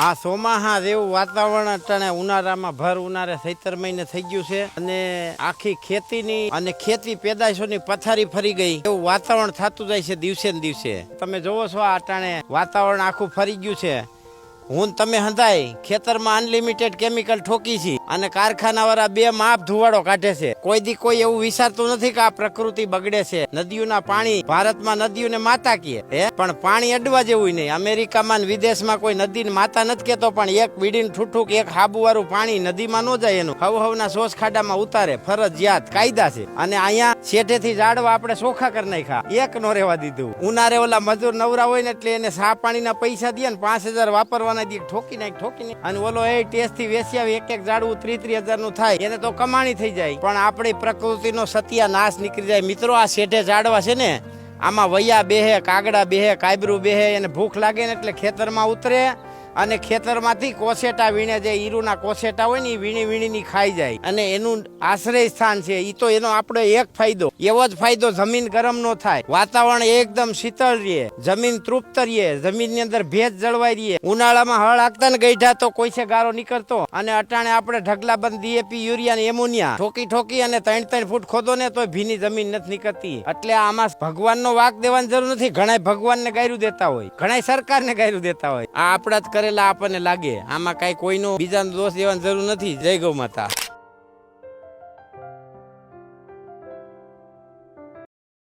આ ચોમાહા જેવું વાતાવરણ અટાણે ઉનાળામાં ભર ઉનાળે 17 મહિને થઈ ગયું છે અને આખી ખેતીની અને ખેતી પેદાશોની પથારી ફરી ગઈ એવું વાતાવરણ થતું જાય છે દિવસે ને દિવસે. તમે જોવો છો આ અટાણે વાતાવરણ આખું ફરી ગયું છે. હું તમે હંધાય ખેતરમાં અનલિમિટેડ કેમિકલ ઠોકી છે અને કારખાના વાળા બે માપ ધુવાડો કાઢે છે. કોઈ દી કોઈ એવું વિચારતું નથી કે આ પ્રકૃતિ બગડે છે. નદીઓના પાણી ભારતમાં નદીઓને માતા કહે પણ પાણી અડવા જેવું નહીં. અમેરિકામાં વિદેશમાં કોઈ નદીને માતા નથી કેતો પણ એક બીડીને ઠૂઠુક એક હાબુ વાળું પાણી નદીમાં ન જાય એનું હવના સોસ ખાડામાં ઉતારે ફરજિયાત કાયદા છે. અને અહીંયા શેઠેથી ઝાડવા આપણે ચોખ્ખા કરી નાખ્યા એક નો રહેવા દીધું. ઉનાળે ઓલા મજૂર નવરા હોય ને એટલે એને સા પાણીના પૈસા દે ને 5000 વાપરવાના ઠોકી નાખ અને ઓલો એ ટેસ્ટ થી વેચી આવે એક ઝાડવું 30,000 નું થાય એને તો કમાણી થઈ જાય. પણ આપણી પ્રકૃતિનો સત્યાનાશ નીકળી જાય. મિત્રો આ શેઠે ઝાડવા છે ને આમાં વૈયા બેહે કાગડા બેહે કાયબરું બેહે એને ભૂખ લાગે ને એટલે ખેતરમાં ઉતરે અને ખેતરમાંથી કોસેટા વીણે જે ઈરુના કોસેટા હોય ને એ વીણી વીણીની ખાઈ જાય અને એનું આશ્રય સ્થાન છે. એ તો એનો આપણો એક ફાયદો. એવો જ ફાયદો જમીન ગરમ નો થાય, વાતાવરણ એકદમ શીતળ રહે, જમીન તૃપ્ત રહે, જમીનની અંદર ભેજ જળવાઈ રહે. ઉનાળામાં હળ આગતા ને ગઈઢા તો કોઈ છે ગારો નીકળતો અને અટાણે આપણે ઢગલાબંધ ડીએપી યુરિયા ને એમોનિયા ઠોકી અને 3-3 ફૂટ ખોદો ને તો ભીની જમીન નથી નીકળતી. એટલે આમાં ભગવાનનો વાંક દેવાની જરૂર નથી. ઘણા ભગવાનને ગાયરું દેતા હોય, ઘણા સરકારને ગાયરું દેતા હોય. આ આપણા જ કરેલા આપણને લાગે. આમાં કઈ કોઈનો બીજાનો દોષ દેવાની જરૂર નથી. જય ગૌ માતા.